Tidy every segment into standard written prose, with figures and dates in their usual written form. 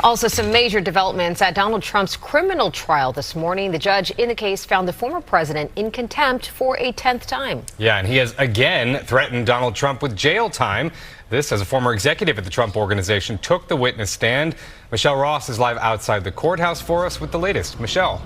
Also, some major developments at Donald Trump's criminal trial this morning. The judge in the case found the former president in contempt for a 10th time. Yeah, and he has again threatened Donald Trump with jail time. This, as a former executive at the Trump Organization, took the witness stand. Michelle Ross is live outside the courthouse for us with the latest. Michelle.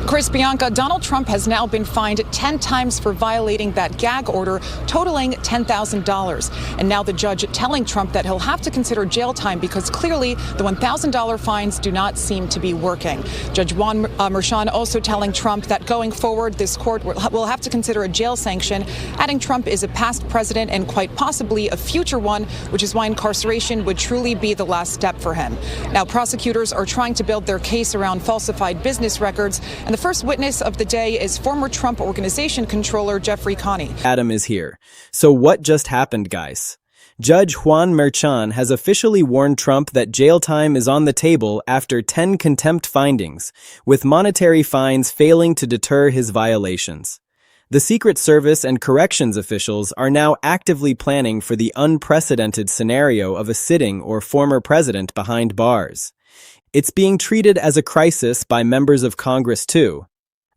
Chris, Bianca, Donald Trump has now been fined 10 times for violating that gag order, totaling $10,000. And now the judge telling Trump that he'll have to consider jail time because clearly the $1,000 fines do not seem to be working. Judge Juan Merchan also telling Trump that going forward, this court will have to consider a jail sanction, adding Trump is a past president and quite possibly a future one, which is why incarceration would truly be the last step for him. Now, prosecutors are trying to build their case around falsified business records, and the first witness of the day is former Trump Organization controller Jeffrey Connie. Adam is here. So what just happened, guys? Judge Juan Merchan has officially warned Trump that jail time is on the table after 10 contempt findings, with monetary fines failing to deter his violations. The Secret Service and corrections officials are now actively planning for the unprecedented scenario of a sitting or former president behind bars. It's being treated as a crisis by members of Congress, too.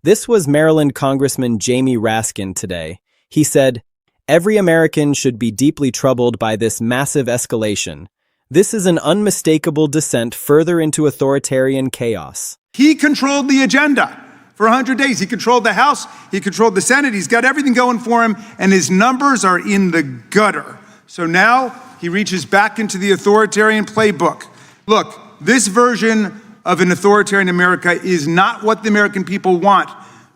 This was Maryland Congressman Jamie Raskin today. He said, "Every American should be deeply troubled by this massive escalation. This is an unmistakable descent further into authoritarian chaos." He controlled the agenda for 100 days. He controlled the House. He controlled the Senate. He's got everything going for him, and his numbers are in the gutter. So now he reaches back into the authoritarian playbook. Look, this version of an authoritarian America is not what the American people want.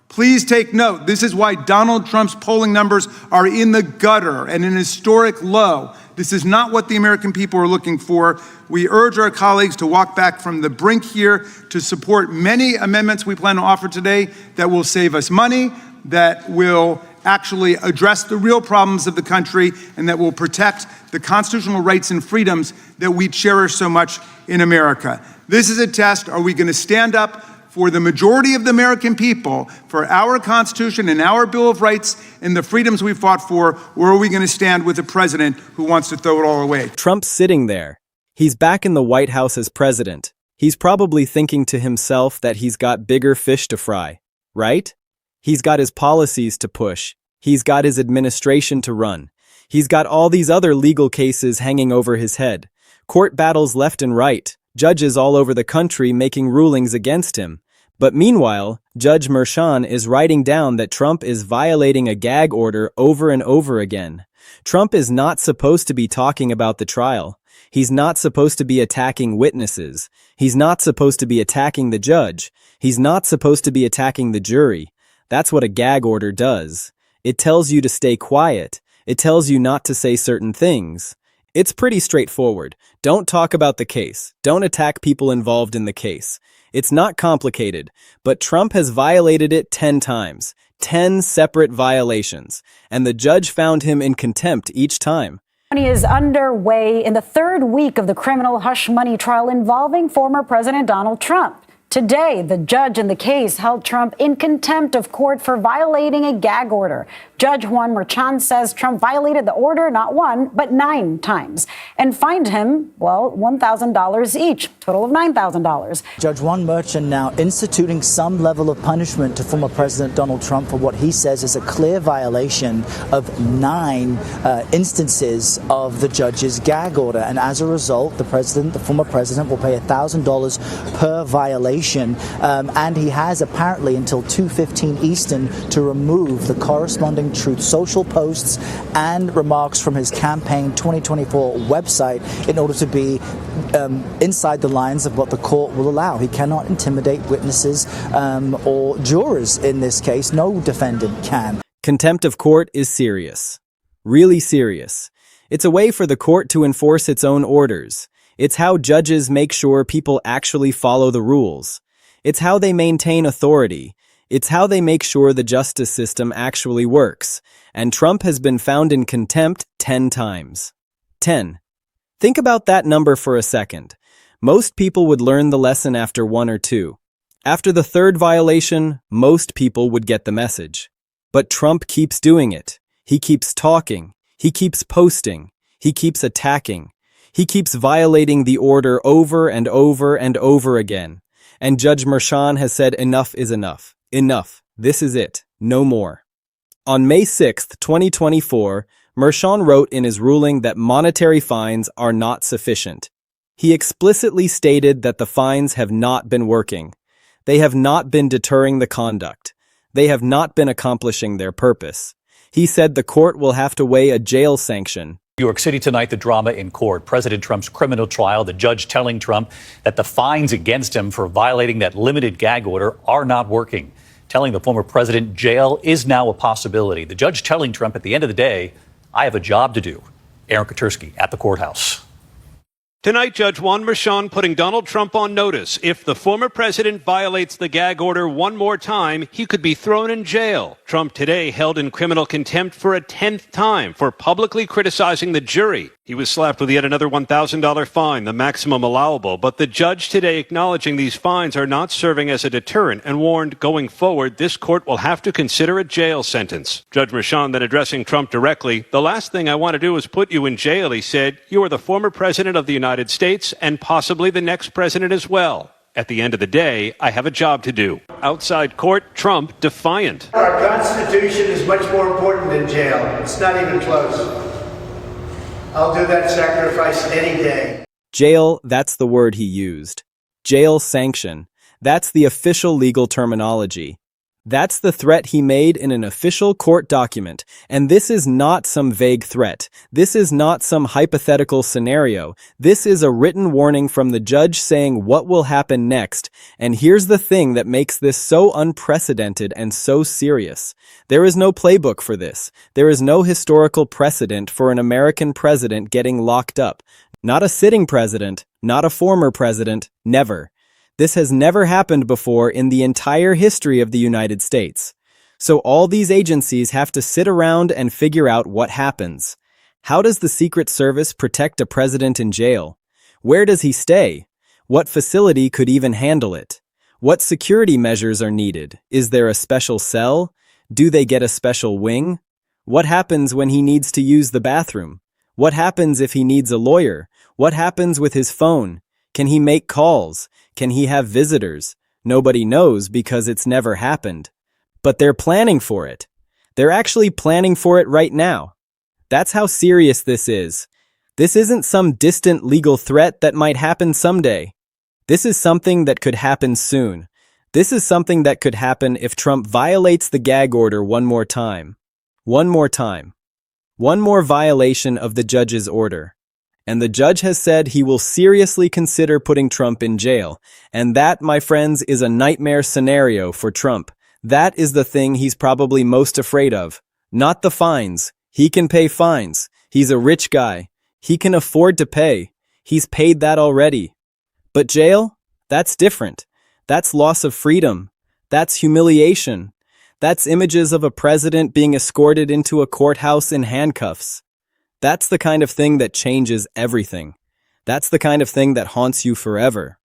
Please take note. This is why Donald Trump's polling numbers are in the gutter and an historic low. This is not what the American people are looking for. We urge our colleagues to walk back from the brink here to support many amendments we plan to offer today that will save us money, that will actually address the real problems of the country, and that will protect the constitutional rights and freedoms that we cherish so much in America. This is a test. Are we going to stand up for the majority of the American people, for our Constitution and our Bill of Rights and the freedoms we fought for, or are we going to stand with a president who wants to throw it all away? Trump's sitting there. He's back in the White House as president. He's probably thinking to himself that he's got bigger fish to fry, right? He's got his policies to push. He's got his administration to run. He's got all these other legal cases hanging over his head. Court battles left and right. Judges all over the country making rulings against him. But meanwhile, Judge Merchan is writing down that Trump is violating a gag order over and over again. Trump is not supposed to be talking about the trial. He's not supposed to be attacking witnesses. He's not supposed to be attacking the judge. He's not supposed to be attacking the jury. That's what a gag order does. It tells you to stay quiet. It tells you not to say certain things. It's pretty straightforward. Don't talk about the case. Don't attack people involved in the case. It's not complicated, but Trump has violated it 10 times. 10 separate violations. And the judge found him in contempt each time. He is underway in the third week of the criminal hush money trial involving former President Donald Trump. Today, the judge in the case held Trump in contempt of court for violating a gag order. Judge Juan Merchan says Trump violated the order not 1, but 9 times and fined him, well, $1,000 each, total of $9,000. Judge Juan Merchan now instituting some level of punishment to former President Donald Trump for what he says is a clear violation of 9 instances of the judge's gag order. And as a result, the former president will pay $1,000 per violation. And he has apparently until 2:15 Eastern to remove the corresponding Truth Social posts and remarks from his campaign 2024 website in order to be inside the lines of what the court will allow. He cannot intimidate witnesses or jurors in this case. No defendant can. Contempt of court is serious. Really serious. It's a way for the court to enforce its own orders. It's how judges make sure people actually follow the rules. It's how they maintain authority. It's how they make sure the justice system actually works. And Trump has been found in contempt 10 times. 10. Think about that number for a second. Most people would learn the lesson after 1 or 2. After the 3rd violation, most people would get the message. But Trump keeps doing it. He keeps talking. He keeps posting. He keeps attacking. He keeps violating the order over and over and over again. And Judge Merchan has said enough is enough. Enough. This is it. No more. On May 6, 2024, Merchan wrote in his ruling that monetary fines are not sufficient. He explicitly stated that the fines have not been working. They have not been deterring the conduct. They have not been accomplishing their purpose. He said the court will have to weigh a jail sanction. New York City tonight, the drama in court. President Trump's criminal trial, the judge telling Trump that the fines against him for violating that limited gag order are not working. Telling the former president jail is now a possibility. The judge telling Trump at the end of the day, I have a job to do. Aaron Katersky at the courthouse. Tonight, Judge Juan Merchan putting Donald Trump on notice. If the former president violates the gag order one more time, he could be thrown in jail. Trump today held in criminal contempt for a 10th time for publicly criticizing the jury. He was slapped with yet another $1,000 fine, the maximum allowable. But the judge today acknowledging these fines are not serving as a deterrent and warned going forward, this court will have to consider a jail sentence. Judge Merchan then addressing Trump directly, the last thing I want to do is put you in jail, he said. You are the former president of the United States and possibly the next president as well. At the end of the day, I have a job to do. Outside court, Trump defiant. Our Constitution is much more important than jail. It's not even close. I'll do that sacrifice any day. Jail, that's the word he used. Jail sanction. That's the official legal terminology. That's the threat he made in an official court document. And this is not some vague threat. This is not some hypothetical scenario. This is a written warning from the judge saying what will happen next. And here's the thing that makes this so unprecedented and so serious. There is no playbook for this. There is no historical precedent for an American president getting locked up. Not a sitting president, not a former president, never. This has never happened before in the entire history of the United States. So all these agencies have to sit around and figure out what happens. How does the Secret Service protect a president in jail? Where does he stay? What facility could even handle it? What security measures are needed? Is there a special cell? Do they get a special wing? What happens when he needs to use the bathroom? What happens if he needs a lawyer? What happens with his phone? Can he make calls? Can he have visitors? Nobody knows because it's never happened. But they're planning for it. They're actually planning for it right now. That's how serious this is. This isn't some distant legal threat that might happen someday. This is something that could happen soon. This is something that could happen if Trump violates the gag order one more time. One more time. One more violation of the judge's order. And the judge has said he will seriously consider putting Trump in jail. And that, my friends, is a nightmare scenario for Trump. That is the thing he's probably most afraid of. Not the fines. He can pay fines. He's a rich guy. He can afford to pay. He's paid that already. But jail? That's different. That's loss of freedom. That's humiliation. That's images of a president being escorted into a courthouse in handcuffs. That's the kind of thing that changes everything. That's the kind of thing that haunts you forever.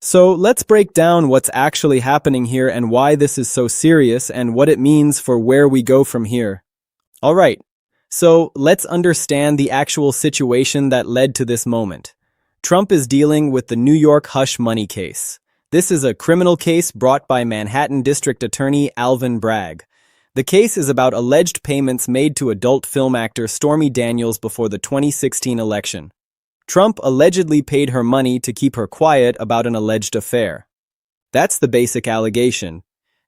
So let's break down what's actually happening here and why this is so serious and what it means for where we go from here. All right, so let's understand the actual situation that led to this moment. Trump is dealing with the New York hush money case. This is a criminal case brought by Manhattan District Attorney Alvin Bragg. The case is about alleged payments made to adult film actor Stormy Daniels before the 2016 election. Trump allegedly paid her money to keep her quiet about an alleged affair. That's the basic allegation.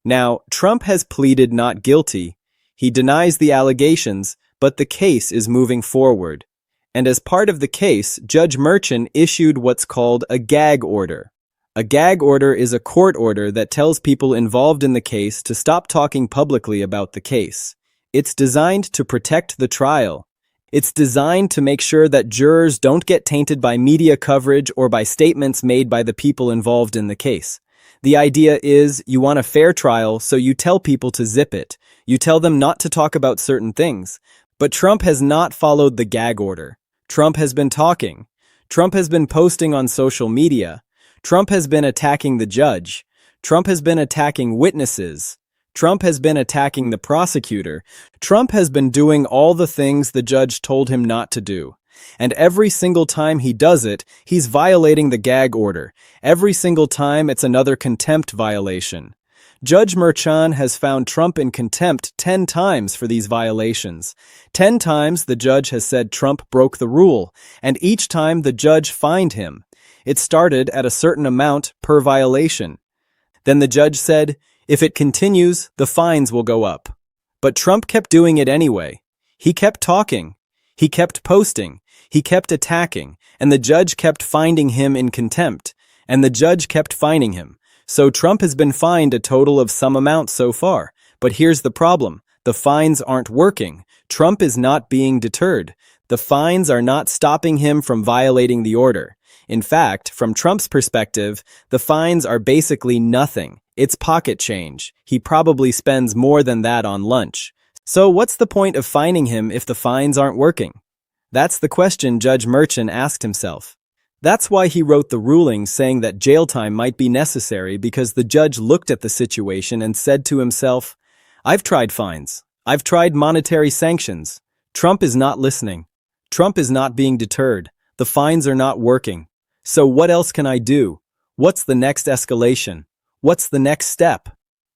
Now, Trump has pleaded not guilty. He denies the allegations, but the case is moving forward. And as part of the case, Judge Merchan issued what's called a gag order. A gag order is a court order that tells people involved in the case to stop talking publicly about the case. It's designed to protect the trial. It's designed to make sure that jurors don't get tainted by media coverage or by statements made by the people involved in the case. The idea is you want a fair trial, so you tell people to zip it. You tell them not to talk about certain things. But Trump has not followed the gag order. Trump has been talking. Trump has been posting on social media. Trump has been attacking the judge. Trump has been attacking witnesses. Trump has been attacking the prosecutor. Trump has been doing all the things the judge told him not to do. And every single time he does it, he's violating the gag order. Every single time it's another contempt violation. Judge Merchan has found Trump in contempt 10 times for these violations. 10 times the judge has said Trump broke the rule, and each time the judge fined him. It started at a certain amount per violation. Then the judge said, if it continues, the fines will go up. But Trump kept doing it anyway. He kept talking. He kept posting. He kept attacking. And the judge kept finding him in contempt. And the judge kept fining him. So Trump has been fined a total of some amount so far. But here's the problem. The fines aren't working. Trump is not being deterred. The fines are not stopping him from violating the order. In fact, from Trump's perspective, the fines are basically nothing. It's pocket change. He probably spends more than that on lunch. So what's the point of fining him if the fines aren't working? That's the question Judge Merchan asked himself. That's why he wrote the ruling saying that jail time might be necessary, because the judge looked at the situation and said to himself, I've tried fines. I've tried monetary sanctions. Trump is not listening. Trump is not being deterred. The fines are not working. So what else can I do? What's the next escalation? What's the next step?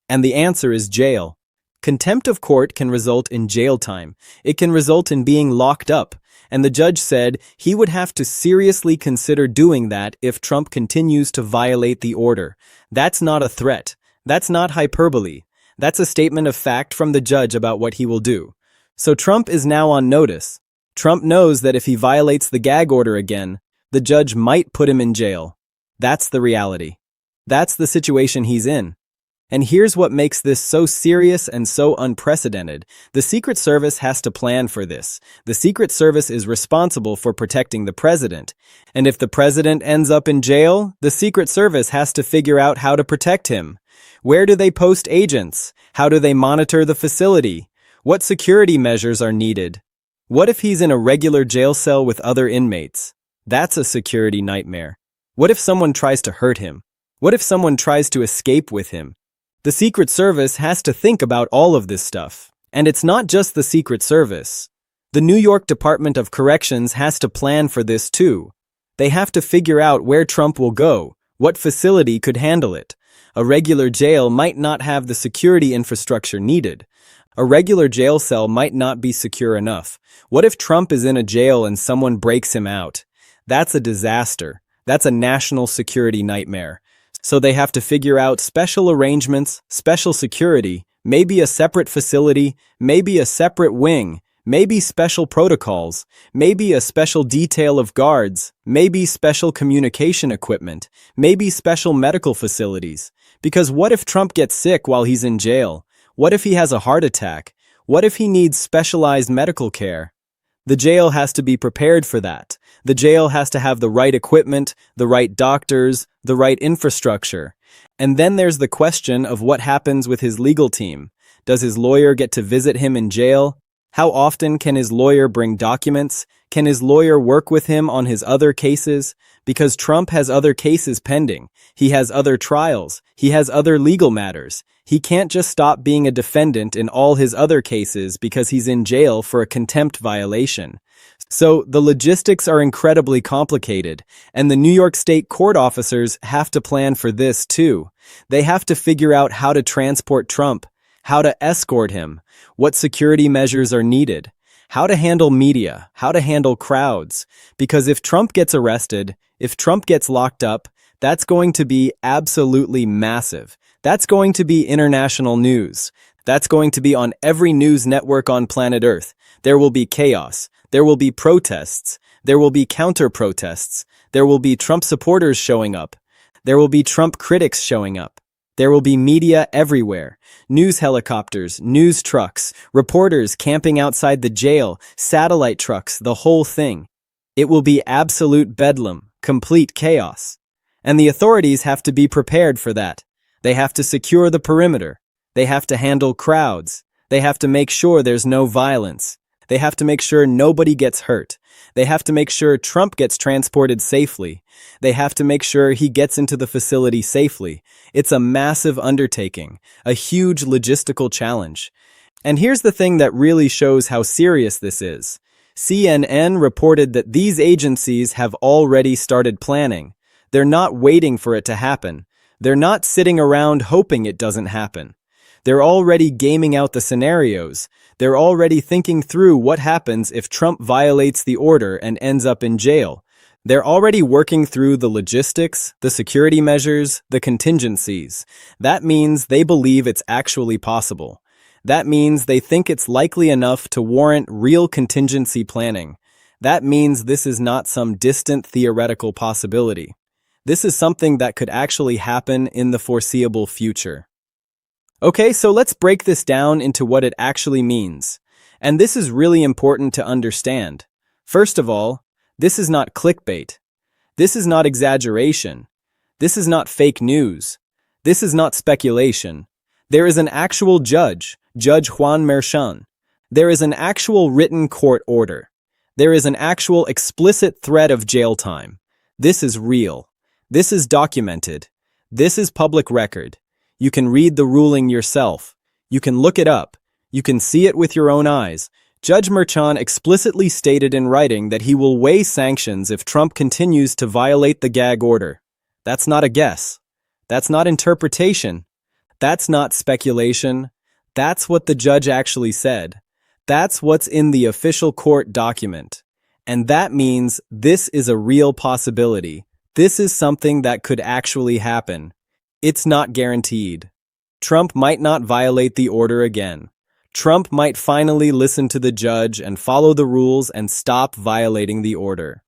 And the answer is jail. Contempt of court can result in jail time. It can result in being locked up. And the judge said he would have to seriously consider doing that if Trump continues to violate the order. That's not a threat. That's not hyperbole. That's a statement of fact from the judge about what he will do. So Trump is now on notice. Trump knows that if he violates the gag order again, the judge might put him in jail. That's the reality. That's the situation he's in. And here's what makes this so serious and so unprecedented. The Secret Service has to plan for this. The Secret Service is responsible for protecting the president. And if the president ends up in jail, the Secret Service has to figure out how to protect him. Where do they post agents? How do they monitor the facility? What security measures are needed? What if he's in a regular jail cell with other inmates? That's a security nightmare. What if someone tries to hurt him? What if someone tries to escape with him? The Secret Service has to think about all of this stuff. And it's not just the Secret Service. The New York Department of Corrections has to plan for this too. They have to figure out where Trump will go, what facility could handle it. A regular jail might not have the security infrastructure needed. A regular jail cell might not be secure enough. What if Trump is in a jail and someone breaks him out? That's a disaster. That's a national security nightmare. So they have to figure out special arrangements, special security, maybe a separate facility, maybe a separate wing, maybe special protocols, maybe a special detail of guards, maybe special communication equipment, maybe special medical facilities. Because what if Trump gets sick while he's in jail? What if he has a heart attack? What if he needs specialized medical care? The jail has to be prepared for that. The jail has to have the right equipment, the right doctors, the right infrastructure. And then there's the question of what happens with his legal team. Does his lawyer get to visit him in jail? How often can his lawyer bring documents? Can his lawyer work with him on his other cases? Because Trump has other cases pending. He has other trials. He has other legal matters. He can't just stop being a defendant in all his other cases because he's in jail for a contempt violation. So the logistics are incredibly complicated, and the New York State court officers have to plan for this too. They have to figure out how to transport Trump, how to escort him, what security measures are needed, how to handle media, how to handle crowds. Because if Trump gets arrested, if Trump gets locked up, that's going to be absolutely massive. That's going to be international news. That's going to be on every news network on planet Earth. There will be chaos. There will be protests. There will be counter-protests. There will be Trump supporters showing up. There will be Trump critics showing up. There will be media everywhere. News helicopters, news trucks, reporters camping outside the jail, satellite trucks, the whole thing. It will be absolute bedlam, complete chaos. And the authorities have to be prepared for that. They have to secure the perimeter. They have to handle crowds. They have to make sure there's no violence. They have to make sure nobody gets hurt. They have to make sure Trump gets transported safely. They have to make sure he gets into the facility safely. It's a massive undertaking, a huge logistical challenge. And here's the thing that really shows how serious this is. CNN reported that these agencies have already started planning. They're not waiting for it to happen. They're not sitting around hoping it doesn't happen. They're already gaming out the scenarios. They're already thinking through what happens if Trump violates the order and ends up in jail. They're already working through the logistics, the security measures, the contingencies. That means they believe it's actually possible. That means they think it's likely enough to warrant real contingency planning. That means this is not some distant theoretical possibility. This is something that could actually happen in the foreseeable future. Okay, so let's break this down into what it actually means. And this is really important to understand. First of all, this is not clickbait. This is not exaggeration. This is not fake news. This is not speculation. There is an actual judge, Judge Juan Merchan. There is an actual written court order. There is an actual explicit threat of jail time. This is real. This is documented. This is public record. You can read the ruling yourself. You can look it up. You can see it with your own eyes. Judge Merchan explicitly stated in writing that he will weigh sanctions if Trump continues to violate the gag order. That's not a guess. That's not interpretation. That's not speculation. That's what the judge actually said. That's what's in the official court document. And that means this is a real possibility. This is something that could actually happen. It's not guaranteed. Trump might not violate the order again. Trump might finally listen to the judge and follow the rules and stop violating the order.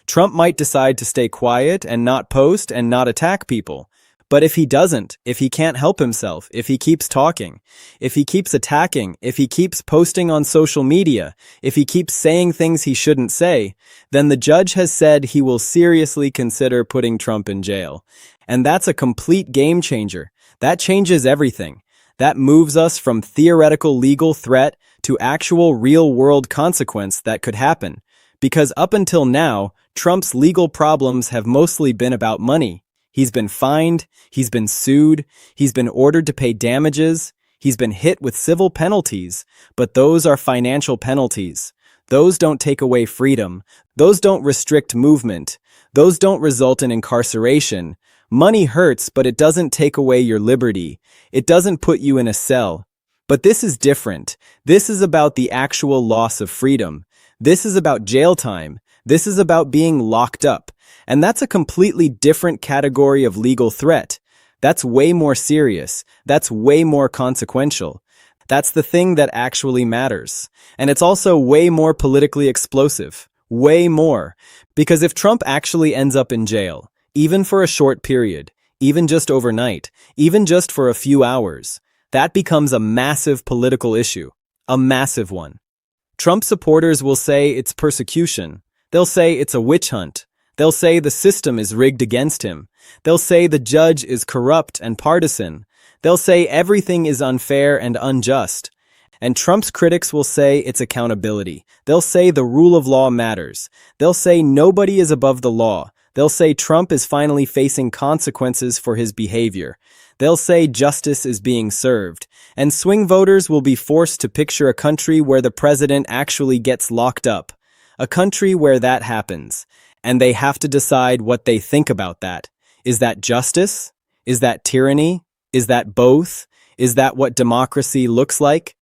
Trump might decide to stay quiet and not post and not attack people. But if he doesn't, if he can't help himself, if he keeps talking, if he keeps attacking, if he keeps posting on social media, if he keeps saying things he shouldn't say, then the judge has said he will seriously consider putting Trump in jail. And that's a complete game changer. That changes everything. That moves us from theoretical legal threat to actual real-world consequence that could happen. Because up until now, Trump's legal problems have mostly been about money. He's been fined, he's been sued, he's been ordered to pay damages, he's been hit with civil penalties, but those are financial penalties. Those don't take away freedom. Those don't restrict movement. Those don't result in incarceration. Money hurts, but it doesn't take away your liberty. It doesn't put you in a cell. But this is different. This is about the actual loss of freedom. This is about jail time. This is about being locked up. And that's a completely different category of legal threat. That's way more serious. That's way more consequential. That's the thing that actually matters. And it's also way more politically explosive. Way more. Because if Trump actually ends up in jail, even for a short period, even just overnight, even just for a few hours, that becomes a massive political issue. A massive one. Trump supporters will say it's persecution. They'll say it's a witch hunt. They'll say the system is rigged against him. They'll say the judge is corrupt and partisan. They'll say everything is unfair and unjust. And Trump's critics will say it's accountability. They'll say the rule of law matters. They'll say nobody is above the law. They'll say Trump is finally facing consequences for his behavior. They'll say justice is being served. And swing voters will be forced to picture a country where the president actually gets locked up. A country where that happens. And they have to decide what they think about that. Is that justice? Is that tyranny? Is that both? Is that what democracy looks like?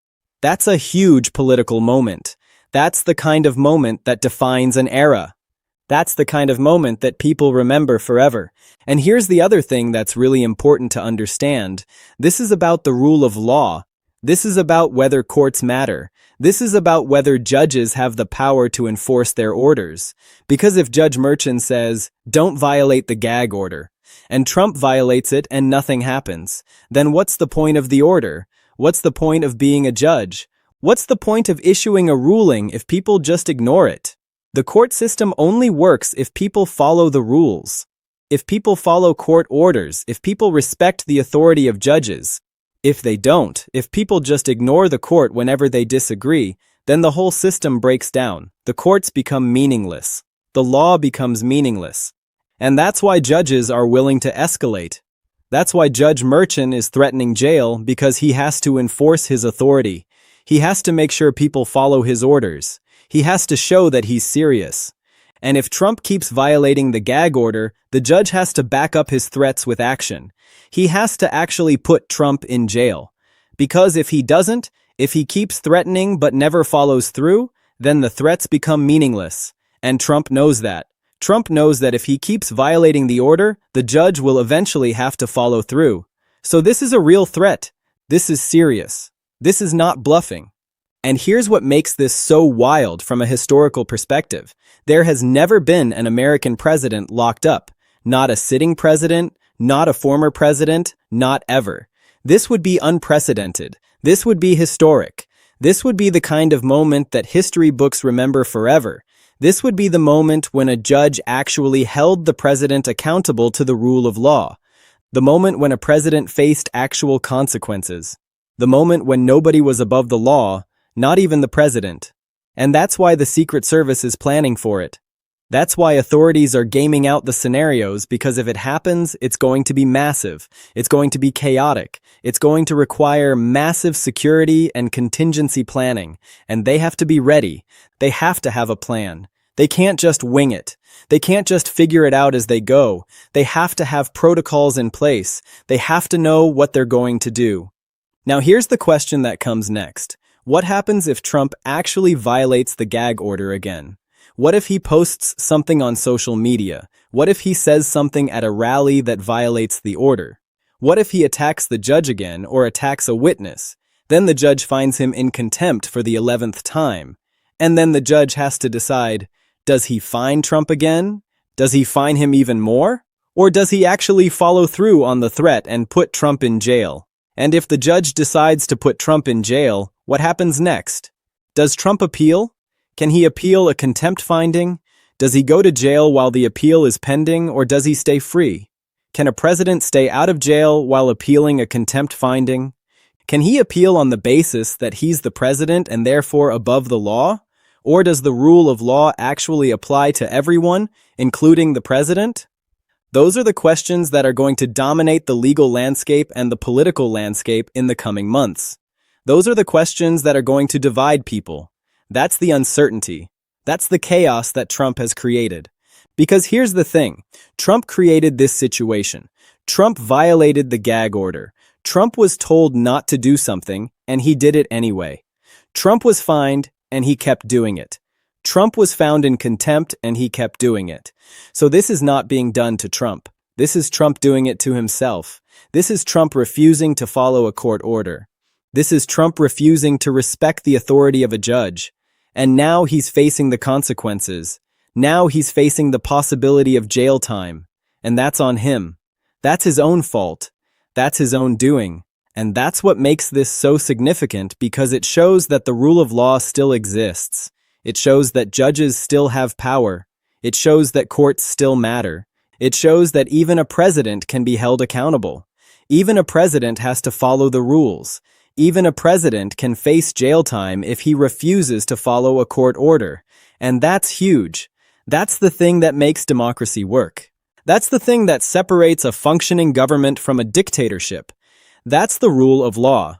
That's a huge political moment. That's the kind of moment that defines an era. That's the kind of moment that people remember forever. And here's the other thing that's really important to understand. This is about the rule of law. This is about whether courts matter. This is about whether judges have the power to enforce their orders. Because if Judge Merchan says, don't violate the gag order, and Trump violates it and nothing happens, then what's the point of the order? What's the point of being a judge? What's the point of issuing a ruling if people just ignore it? The court system only works if people follow the rules. If people follow court orders, if people respect the authority of judges. If they don't, if people just ignore the court whenever they disagree, then the whole system breaks down. The courts become meaningless. The law becomes meaningless. And that's why judges are willing to escalate. That's why Judge Merchan is threatening jail, because he has to enforce his authority. He has to make sure people follow his orders. He has to show that he's serious. And if Trump keeps violating the gag order, the judge has to back up his threats with action. He has to actually put Trump in jail. Because if he doesn't, if he keeps threatening but never follows through, then the threats become meaningless. And Trump knows that. Trump knows that if he keeps violating the order, the judge will eventually have to follow through. So this is a real threat. This is serious. This is not bluffing. And here's what makes this so wild from a historical perspective. There has never been an American president locked up. Not a sitting president, not a former president, not ever. This would be unprecedented. This would be historic. This would be the kind of moment that history books remember forever. This would be the moment when a judge actually held the president accountable to the rule of law. The moment when a president faced actual consequences. The moment when nobody was above the law, not even the president. And that's why the Secret Service is planning for it. That's why authorities are gaming out the scenarios, because if it happens, it's going to be massive. It's going to be chaotic. It's going to require massive security and contingency planning. And they have to be ready. They have to have a plan. They can't just wing it. They can't just figure it out as they go. They have to have protocols in place. They have to know what they're going to do. Now here's the question that comes next. What happens if Trump actually violates the gag order again? What if he posts something on social media? What if he says something at a rally that violates the order? What if he attacks the judge again or attacks a witness? Then the judge finds him in contempt for the 11th time. And then the judge has to decide, does he fine Trump again? Does he fine him even more? Or does he actually follow through on the threat and put Trump in jail? And if the judge decides to put Trump in jail, what happens next? Does Trump appeal? Can he appeal a contempt finding? Does he go to jail while the appeal is pending, or does he stay free? Can a president stay out of jail while appealing a contempt finding? Can he appeal on the basis that he's the president and therefore above the law? Or does the rule of law actually apply to everyone, including the president? Those are the questions that are going to dominate the legal landscape and the political landscape in the coming months. Those are the questions that are going to divide people. That's the uncertainty. That's the chaos that Trump has created. Because here's the thing. Trump created this situation. Trump violated the gag order. Trump was told not to do something, and he did it anyway. Trump was fined, and he kept doing it. Trump was found in contempt, and he kept doing it. So this is not being done to Trump. This is Trump doing it to himself. This is Trump refusing to follow a court order. This is Trump refusing to respect the authority of a judge. And now he's facing the consequences. Now he's facing the possibility of jail time. And that's on him. That's his own fault. That's his own doing. And that's what makes this so significant, because it shows that the rule of law still exists. It shows that judges still have power. It shows that courts still matter. It shows that even a president can be held accountable. Even a president has to follow the rules. Even a president can face jail time if he refuses to follow a court order. And that's huge. That's the thing that makes democracy work. That's the thing that separates a functioning government from a dictatorship. That's the rule of law.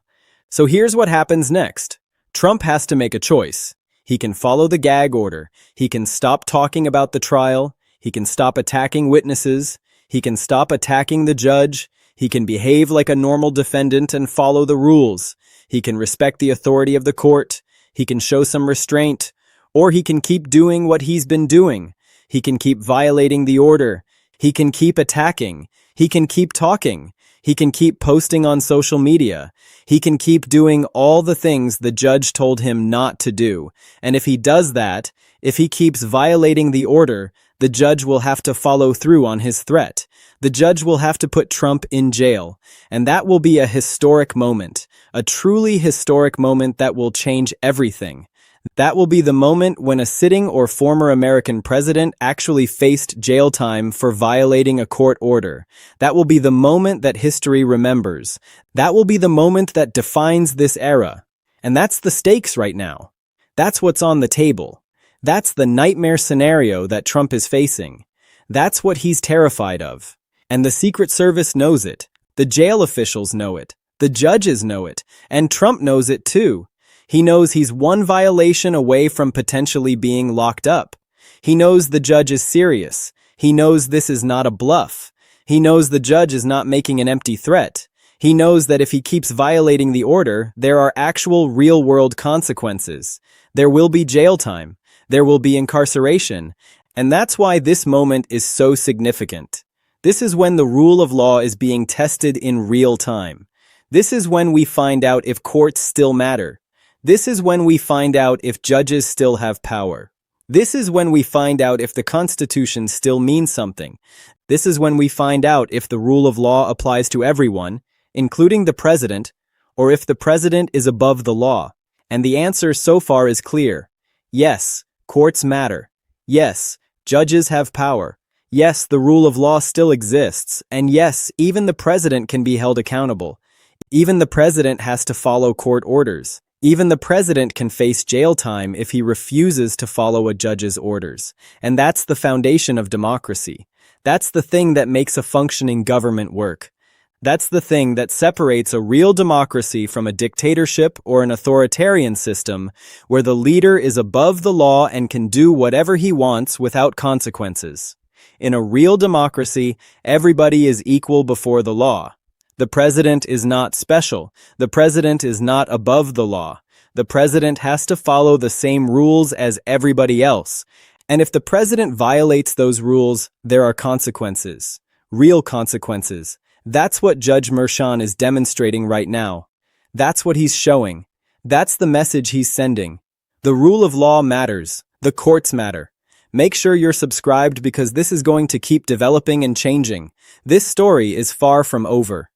So here's what happens next. Trump has to make a choice. He can follow the gag order. He can stop talking about the trial. He can stop attacking witnesses. He can stop attacking the judge. He can behave like a normal defendant and follow the rules. He can respect the authority of the court. He can show some restraint. Or he can keep doing what he's been doing. He can keep violating the order. He can keep attacking. He can keep talking. He can keep posting on social media. He can keep doing all the things the judge told him not to do. And if he does that, if he keeps violating the order, the judge will have to follow through on his threat. The judge will have to put Trump in jail. And that will be a historic moment, a truly historic moment that will change everything. That will be the moment when a sitting or former American president actually faced jail time for violating a court order. That will be the moment that history remembers. That will be the moment that defines this era. And that's the stakes right now. That's what's on the table. That's the nightmare scenario that Trump is facing. That's what he's terrified of. And the Secret Service knows it. The jail officials know it. The judges know it. And Trump knows it too. He knows he's one violation away from potentially being locked up. He knows the judge is serious. He knows this is not a bluff. He knows the judge is not making an empty threat. He knows that if he keeps violating the order, there are actual real-world consequences. There will be jail time. There will be incarceration. And that's why this moment is so significant. This is when the rule of law is being tested in real time. This is when we find out if courts still matter. This is when we find out if judges still have power. This is when we find out if the Constitution still means something. This is when we find out if the rule of law applies to everyone, including the president, or if the president is above the law. And the answer so far is clear. Yes, courts matter. Yes, judges have power. Yes, the rule of law still exists. And yes, even the president can be held accountable. Even the president has to follow court orders. Even the president can face jail time if he refuses to follow a judge's orders. And that's the foundation of democracy. That's the thing that makes a functioning government work. That's the thing that separates a real democracy from a dictatorship or an authoritarian system where the leader is above the law and can do whatever he wants without consequences. In a real democracy, everybody is equal before the law. The president is not special. The president is not above the law. The president has to follow the same rules as everybody else. And if the president violates those rules, there are consequences. Real consequences. That's what Judge Merchan is demonstrating right now. That's what he's showing. That's the message he's sending. The rule of law matters. The courts matter. Make sure you're subscribed because this is going to keep developing and changing. This story is far from over.